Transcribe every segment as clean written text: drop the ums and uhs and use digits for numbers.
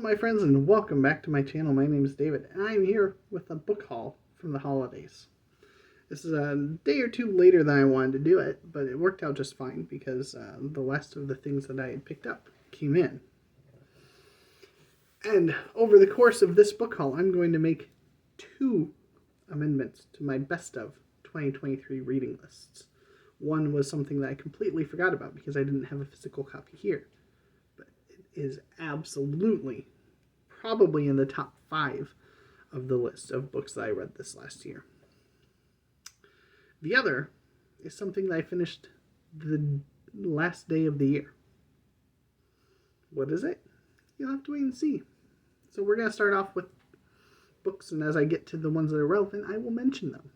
My friends, and welcome back to my channel. My name is David, and I'm here with a book haul from the holidays. This is a day or two later than I wanted to do it, but it worked out just fine because the last of the things that I had picked up came in. And over the course of this book haul, I'm going to make 2 amendments to my best of 2023 reading lists. One was something that I completely forgot about because I didn't have a physical copy here. Is absolutely probably in the top 5 of the list of books that I read this last year. The other is something that I finished the last day of the year. What is it? You'll have to wait and see. So we're going to start off with books, and as I get to the ones that are relevant, I will mention them.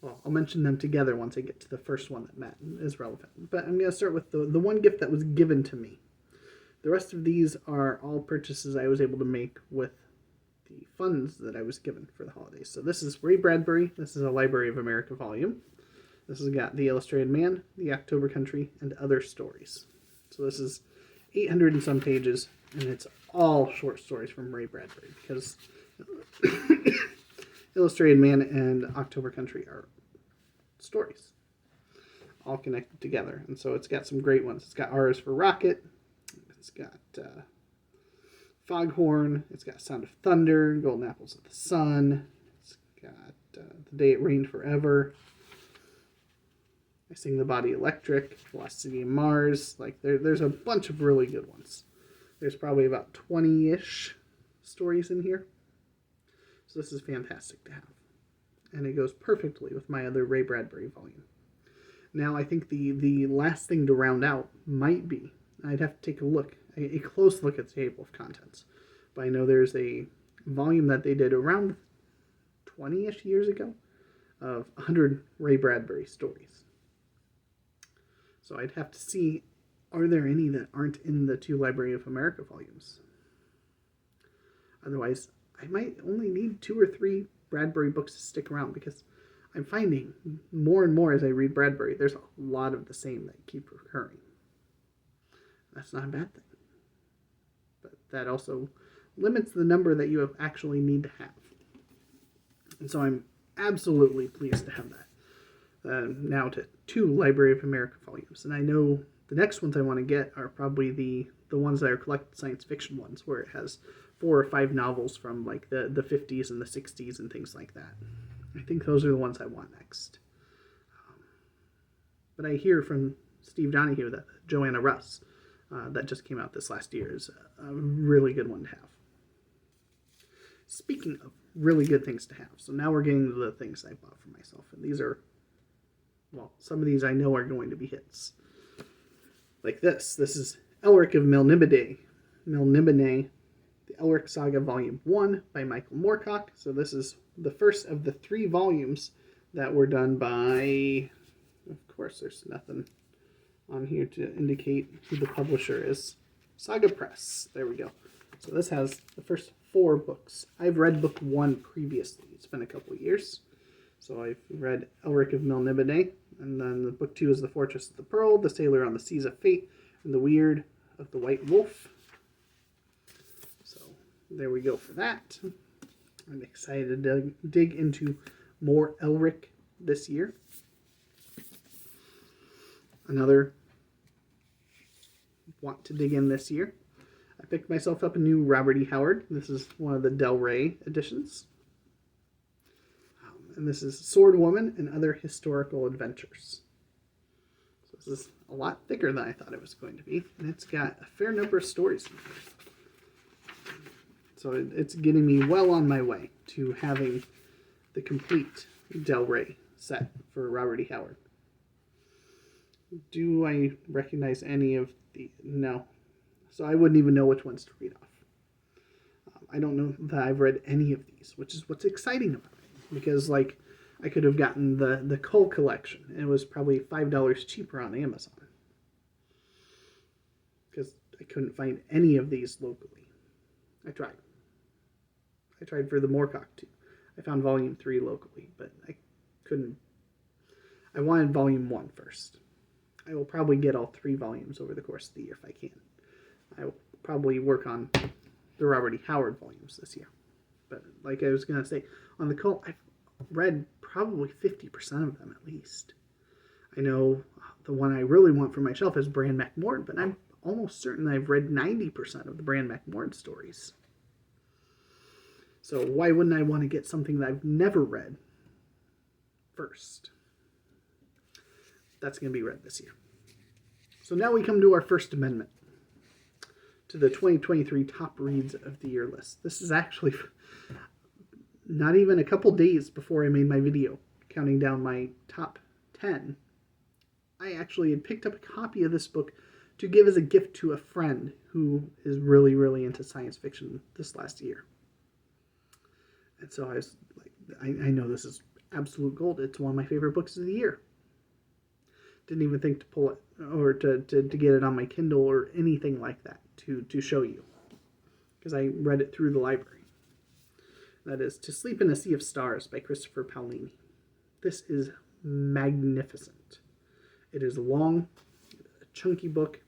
Well, I'll mention them together once I get to the first one that is relevant. But I'm going to start with the one gift that was given to me. The rest of these are all purchases I was able to make with the funds that I was given for the holidays. So this is Ray Bradbury. This is a Library of America volume. This has got The Illustrated Man, The October Country, and Other Stories. So this is 800 and some pages, and it's all short stories from Ray Bradbury because Illustrated Man and October Country are stories, all connected together. And so it's got some great ones. It's got R is for Rocket. It's got Foghorn. It's got Sound of Thunder, Golden Apples of the Sun. It's got The Day It Rained Forever. I Sing the Body Electric, Lost City of Mars. Like there's a bunch of really good ones. There's probably about 20-ish stories in here. So this is fantastic to have. And it goes perfectly with my other Ray Bradbury volume. Now I think the last thing to round out might be, I'd have to take a close look at the table of contents. But I know there's a volume that they did around 20-ish years ago of 100 Ray Bradbury stories. So I'd have to see, are there any that aren't in the 2 Library of America volumes? Otherwise, I might only need 2 or 3 Bradbury books to stick around because I'm finding more and more as I read Bradbury, there's a lot of the same that keep recurring. That's not a bad thing. But that also limits the number that you actually need to have. And so I'm absolutely pleased to have that. Now to 2 Library of America volumes. And I know the next ones I want to get are probably the ones that are collected science fiction ones, where it has 4 or 5 novels from like the 50s and the 60s and things like that. I think those are the ones I want next. But I hear from Steve Donahue that Joanna Russ, that just came out this last year, is a really good one to have. Speaking of really good things to have, so now we're getting to the things I bought for myself. And these are, well, some of these I know are going to be hits. Like this. This is Elric of Melniboné, the Elric Saga Volume 1 by Michael Moorcock. So this is the first of the 3 volumes that were done by, of course there's nothing on here to indicate who the publisher is, Saga Press. There we go. So this has the first 4 books. I've read book 1 previously. It's been a couple of years. So I've read Elric of Melniboné, and then the book 2 is The Fortress of the Pearl, The Sailor on the Seas of Fate, and The Weird of the White Wolf. So there we go for that. I'm excited to dig into more Elric this year. Another want to dig in this year. I picked myself up a new Roberty Howard. This is one of the Del Rey editions. And this is Sword Woman and Other Historical Adventures. So this is a lot thicker than I thought it was going to be. And it's got a fair number of stories in here. So it's getting me well on my way to having the complete Del Rey set for Roberty Howard. Do I recognize any of the... No. So I wouldn't even know which ones to read off. I don't know that I've read any of these, which is what's exciting about it. Because, like, I could have gotten the Cole collection, and it was probably $5 cheaper on Amazon. Because I couldn't find any of these locally. I tried. I tried for the Moorcock too. I found volume 3 locally, but I couldn't. I wanted volume 1 first. I will probably get all 3 volumes over the course of the year if I can. probably work on the Roberty Howard volumes this year. But like I was going to say, on the Cole, I've read probably 50% of them at least. I know the one I really want for my shelf is Bran McMord, but I'm almost certain I've read 90% of the Bran McMord stories. So why wouldn't I want to get something that I've never read first? That's going to be read this year. So now we come to our first amendment to the 2023 top reads of the year list. This is actually not even a couple days before I made my video counting down my top 10. I actually had picked up a copy of this book to give as a gift to a friend who is really, really into science fiction this last year. And so I was like, I know this is absolute gold. It's one of my favorite books of the year. Didn't even think to pull it or to get it on my Kindle or anything like that to show you, because I read it through the library. That is To Sleep in a Sea of Stars by Christopher Paolini. This is magnificent. It is long, a chunky book.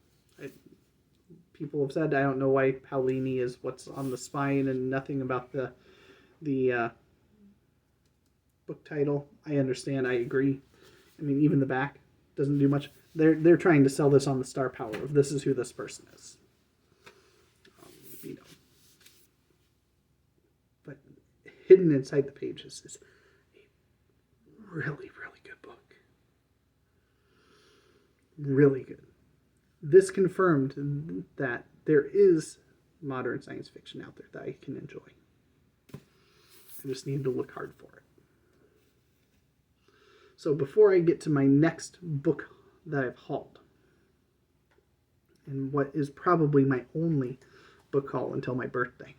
People have said, I don't know why Paolini is what's on the spine and nothing about the book title. I understand. I agree. I mean, even the back doesn't do much. They're trying to sell this on the star power of this is who this person is. But hidden inside the pages is a really, really good book. Really good. This confirmed that there is modern science fiction out there that I can enjoy. I just need to look hard for it. So before I get to my next book that I've hauled, and what is probably my only book haul until my birthday,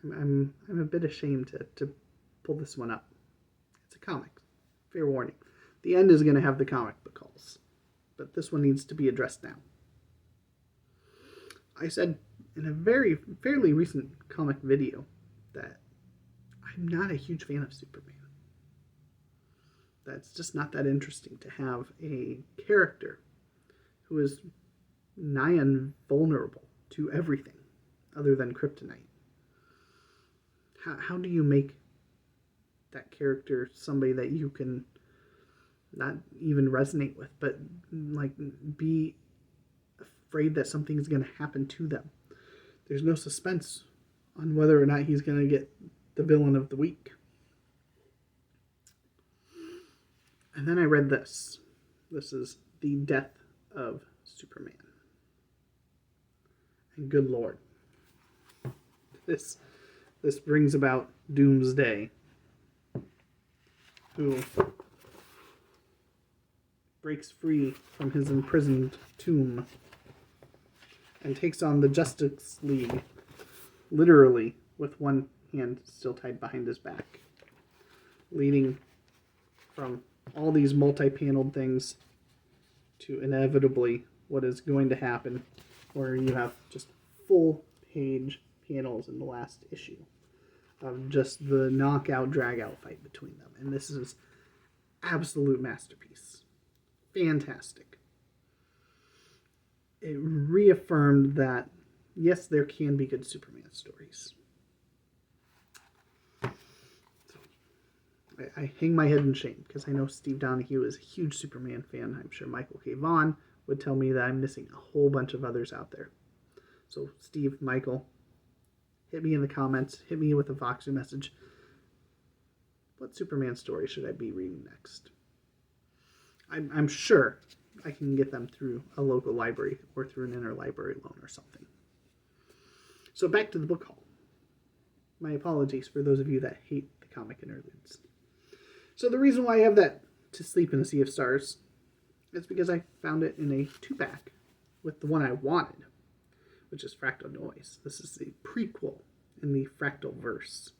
I'm a bit ashamed to pull this one up. It's a comic. Fair warning. The end is going to have the comic book hauls, but this one needs to be addressed now. I said in a fairly recent comic video that I'm not a huge fan of Superman. That's just not that interesting to have a character who is nigh invulnerable to everything other than kryptonite. How do you make that character somebody that you can not even resonate with, but like be afraid that something's going to happen to them? There's no suspense on whether or not he's going to get the villain of the week. And then I read this. This is The Death of Superman. And good Lord, this brings about Doomsday, who breaks free from his imprisoned tomb and takes on the Justice League, literally with one hand still tied behind his back, leading from all these multi-paneled things to inevitably what is going to happen, where you have just full page panels in the last issue of just the knockout drag-out fight between them. And this is absolute masterpiece. Fantastic. It reaffirmed that, yes, there can be good Superman stories. So, I hang my head in shame, because I know Steve Donahue is a huge Superman fan. I'm sure Michael K. Vaughan would tell me that I'm missing a whole bunch of others out there. So, Steve, Michael, hit me in the comments. Hit me with a Voxer message. What Superman story should I be reading next? I'm sure I can get them through a local library or through an interlibrary loan or something. So back to the book haul. My apologies for those of you that hate the comic interludes. So the reason why I have that To Sleep in a Sea of Stars is because I found it in a 2-pack with the one I wanted, which is Fractal Noise. This is the prequel in the Fractal verse.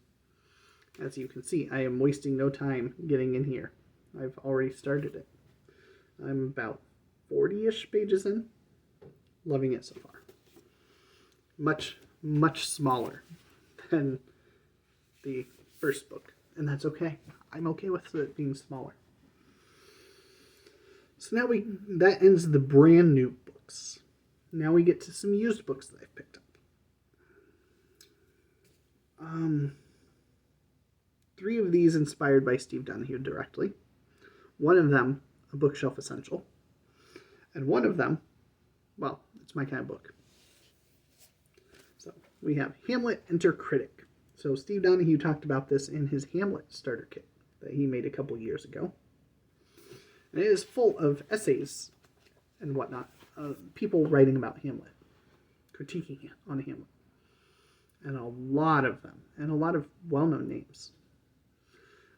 As you can see, I am wasting no time getting in here. I've already started it. I'm about 40-ish pages in. Loving it so far. Much, much smaller than the first book. And that's okay. I'm okay with it being smaller. So now that ends the brand new books. Now we get to some used books that I've picked up. 3 of these inspired by Steve Donahue directly. One of them, a bookshelf essential. And one of them, well, it's my kind of book. So we have Hamlet, Enter Critic. So Steve Donahue talked about this in his Hamlet starter kit that he made a couple years ago. And it is full of essays and whatnot, people writing about Hamlet, critiquing it on Hamlet. And a lot of them, and a lot of well-known names.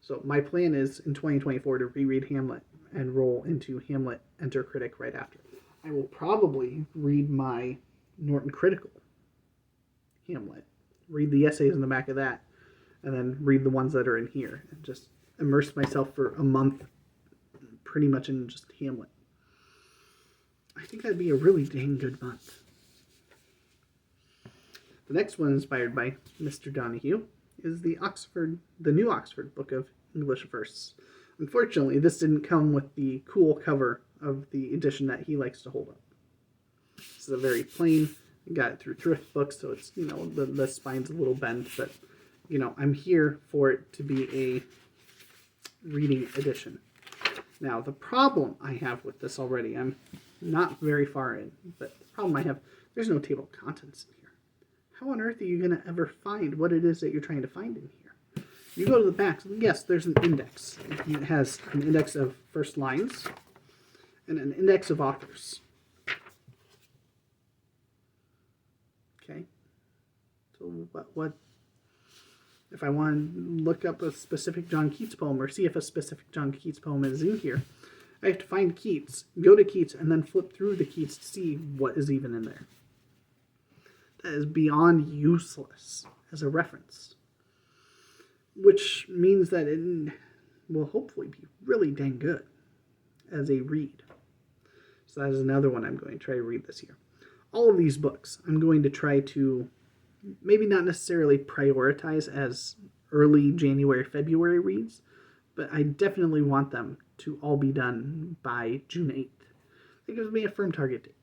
So my plan is in 2024 to reread Hamlet and roll into Hamlet Enter Critic right after. I will probably read my Norton Critical Hamlet, read the essays in the back of that, and then read the ones that are in here, and just immerse myself for a month pretty much in just Hamlet. I think that'd be a really dang good month. The next one, inspired by Mr. Donahue, is the new Oxford Book of English Verse. Unfortunately, this didn't come with the cool cover of the edition that he likes to hold up. This is a very plain, got it through thrift books, so it's, the spine's a little bent, but, I'm here for it to be a reading edition. Now, the problem I have with this already, I'm not very far in, but the problem I have, there's no table of contents in here. How on earth are you going to ever find what it is that you're trying to find in here? You go to the back, yes, there's an index. It has an index of first lines and an index of authors. Okay. So what if I want to look up a specific John Keats poem or see if a specific John Keats poem is in here, I have to find Keats, go to Keats, and then flip through the Keats to see what is even in there. That is beyond useless as a reference. Which means that it will hopefully be really dang good as a read. So that is another one I'm going to try to read this year. All of these books I'm going to try to maybe not necessarily prioritize as early January, February reads, but I definitely want them to all be done by June 8th. That gives me a firm target date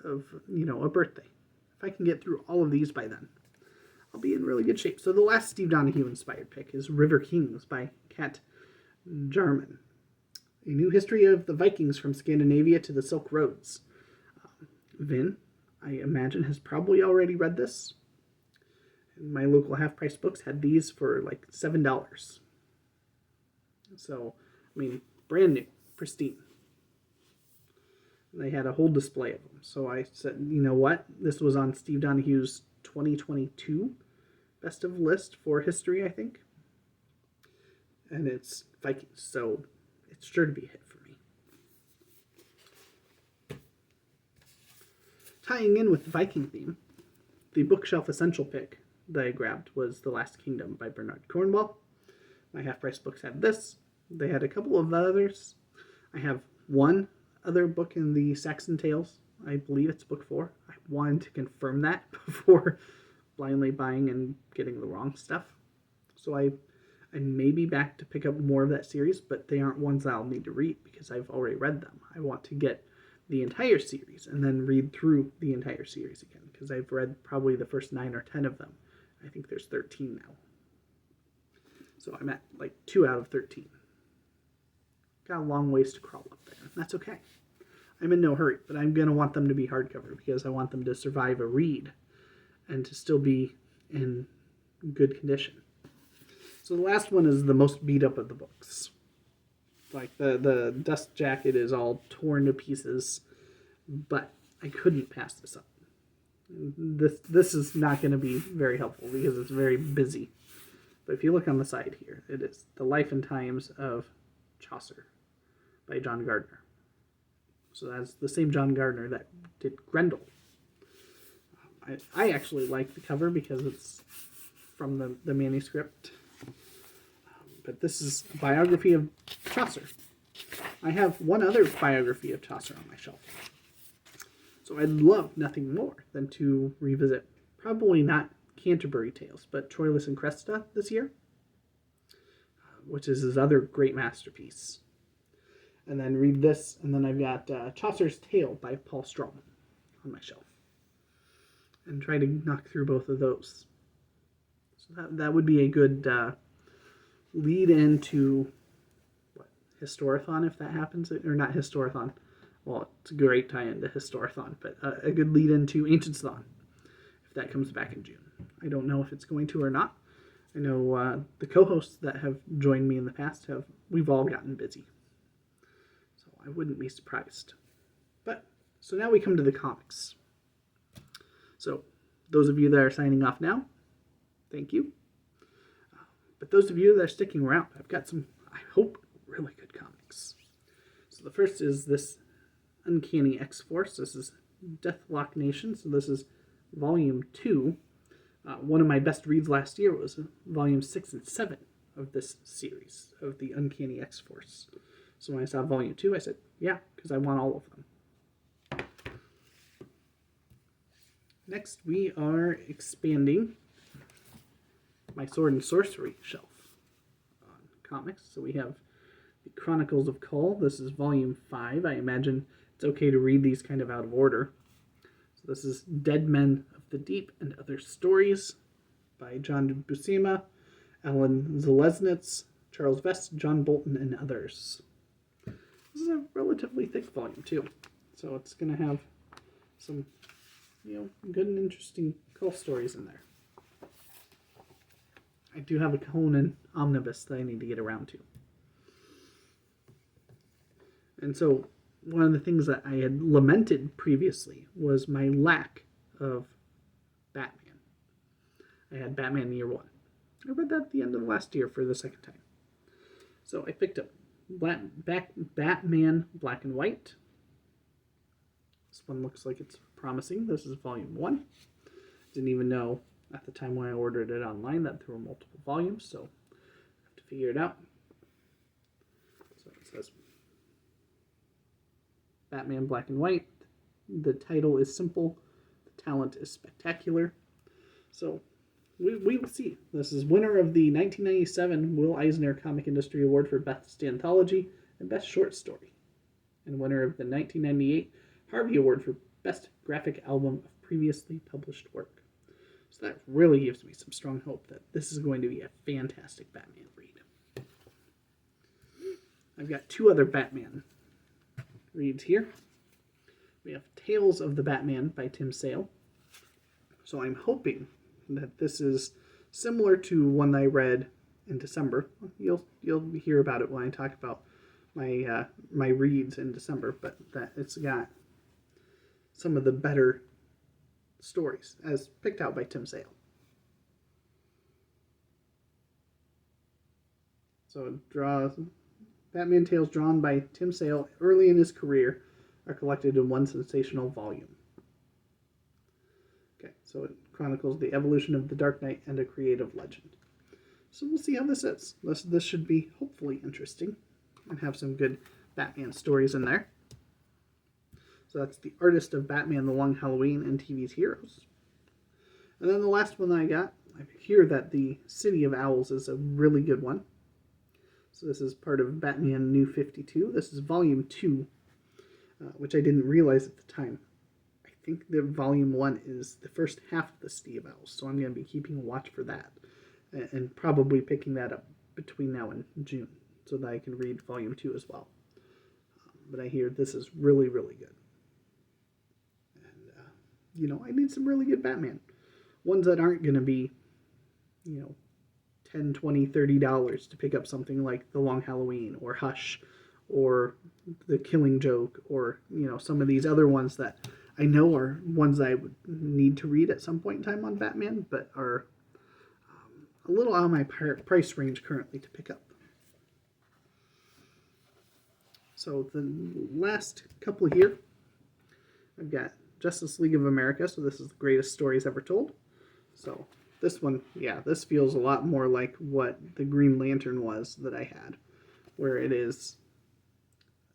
of, a birthday. If I can get through all of these by then, I'll be in really good shape. So the last Steve Donahue inspired pick is River Kings by Kat Jarman. A new history of the Vikings from Scandinavia to the Silk Roads. Vin, I imagine, has probably already read this. My local half-price books had these for like $7. So, brand new, pristine. They had a whole display of them. So I said, you know what? This was on Steve Donahue's 2022 best of list for history, I think. And it's Vikings, so it's sure to be a hit for me. Tying in with the Viking theme, the bookshelf essential pick that I grabbed was The Last Kingdom by Bernard Cornwell. My half-price books had this. They had a couple of others. I have one other book in the Saxon Tales. I believe it's book 4. I wanted to confirm that before blindly buying and getting the wrong stuff. So I may be back to pick up more of that series, but they aren't ones that I'll need to read because I've already read them. I want to get the entire series and then read through the entire series again because I've read probably the first 9 or 10 of them. I think there's 13 now. So I'm at like 2 out of 13. Got a long ways to crawl up there. That's okay. I'm in no hurry, but I'm going to want them to be hardcover because I want them to survive a read and to still be in good condition. So the last one is the most beat up of the books. Like the dust jacket is all torn to pieces, but I couldn't pass this up. This is not going to be very helpful because it's very busy. But if you look on the side here, it is The Life and Times of Chaucer by John Gardner. So that's the same John Gardner that did Grendel. I actually like the cover because it's from the manuscript. But this is a biography of Chaucer. I have one other biography of Chaucer on my shelf. So I'd love nothing more than to revisit, probably not Canterbury Tales, but Troilus and Cressida this year, which is his other great masterpiece. and then read this, and then I've got Chaucer's Tale by Paul Strom on my shelf, and try to knock through both of those. So that would be a good lead into what, Historathon, if that happens, or not Historathon. Well, it's a great tie-in to Historathon, but a good lead into Ancient Thon, if that comes back in June. I don't know if it's going to or not. I know the co-hosts that have joined me in the past we've all gotten busy. So I wouldn't be surprised. But, so now we come to the comics. So, those of you that are signing off now, thank you. But those of you that are sticking around, I've got some, I hope, really good comics. So the first is this Uncanny X-Force. This is Deathlock Nation. So this is Volume 2. One of my best reads last year was Volume 6 and 7 of this series, of the Uncanny X-Force. So when I saw Volume 2, I said, yeah, because I want all of them. Next, we are expanding my Sword and Sorcery shelf on comics. So we have the Chronicles of Cole. This is Volume 5. I imagine it's okay to read these kind of out of order. So this is Dead Men of the Deep and Other Stories by John Buscema, Alan Zalesnitz, Charles Vest, John Bolton, and others. This is a relatively thick volume, too. So it's going to have some, good and interesting Cole stories in there. I do have a Conan omnibus that I need to get around to. And so one of the things that I had lamented previously was my lack of Batman. I had Batman Year One. I read that at the end of last year for the second time. So I picked up Batman Black and White. This one looks like it's promising. This is Volume 1. Didn't even know at the time when I ordered it online that there were multiple volumes, so I have to figure it out. So it says Batman Black and White. The title is simple. The talent is spectacular. So we will see. This is winner of the 1997 Will Eisner Comic Industry Award for Best Anthology and Best Short Story, and winner of the 1998 Harvey Award for Best Graphic Album of Previously Published Work. So that really gives me some strong hope that this is going to be a fantastic Batman read. I've got two other Batman reads here. We have Tales of the Batman by Tim Sale. So I'm hoping that this is similar to one that I read in December. You'll hear about it when I talk about my reads in December, but that it's got some of the better stories as picked out by Tim Sale. So it draws Batman tales drawn by Tim Sale early in his career are collected in one sensational volume. Okay, so it chronicles the evolution of the Dark Knight and a creative legend. So we'll see how this is. This should be hopefully interesting and have some good Batman stories in there. So that's The Artist of Batman, The Long Halloween, and TV's Heroes. And then the last one that I got, I hear that The City of Owls is a really good one. So this is part of Batman New 52. This is Volume 2, which I didn't realize at the time. I think that Volume 1 is the first half of The City of Owls, so I'm going to be keeping a watch for that. And probably picking that up between now and June, so that I can read Volume 2 as well. But I hear this is really, really good. And, I need some really good Batman. Ones that aren't going to be, $10, $20, $30 to pick up something like The Long Halloween or Hush or The Killing Joke or, some of these other ones that I know are ones I would need to read at some point in time on Batman, but are a little out of my price range currently to pick up. So the last couple here, I've got Justice League of America. So this is the greatest stories ever told. So this one, this feels a lot more like what the Green Lantern was that I had, where it is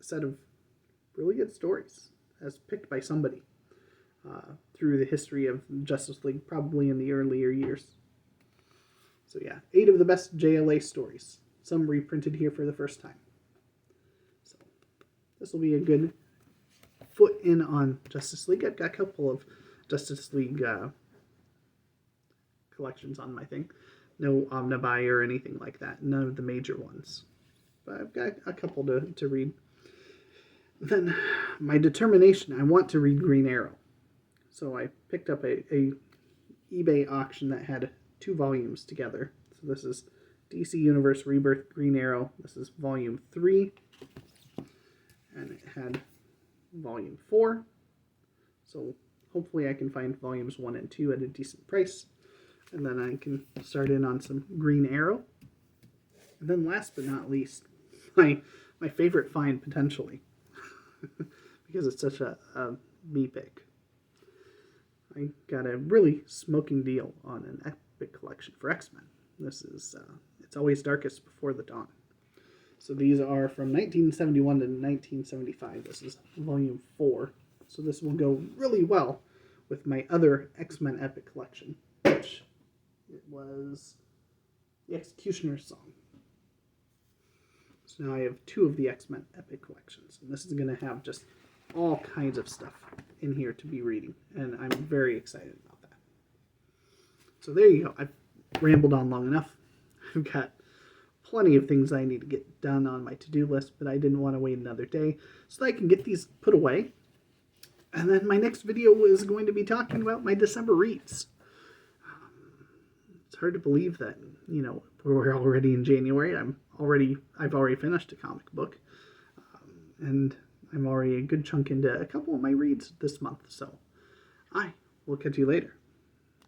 a set of really good stories as picked by somebody through the history of Justice League, probably in the earlier years. So 8 of the best JLA stories, some reprinted here for the first time. So this will be a good foot in on Justice League. I've got a couple of Justice League collections on my thing. No Omnibuy or anything like that. None of the major ones. But I've got a couple to read. Then my determination, I want to read Green Arrow. So I picked up a eBay auction that had 2 volumes together. So this is DC Universe Rebirth Green Arrow. This is volume 3. And it had volume 4. So hopefully I can find volumes 1 and 2 at a decent price. And then I can start in on some Green Arrow. And then last but not least, my favorite find potentially. Because it's such a me pick. I got a really smoking deal on an epic collection for X-Men. This is It's Always Darkest Before the Dawn. So these are from 1971 to 1975. This is volume 4. So this will go really well with my other X-Men epic collection, which it was the Executioner's Song. So now I have 2 of the X-Men epic collections, and this is going to have just all kinds of stuff in here to be reading, and I'm very excited about that. So there you go. I've rambled on long enough. I've got plenty of things I need to get done on my to-do list, but I didn't want to wait another day so that I can get these put away. And then my next video is going to be talking about my December reads. It's hard to believe that, we're already in January. I've already finished a comic book, and I'm already a good chunk into a couple of my reads this month. So I will catch you later.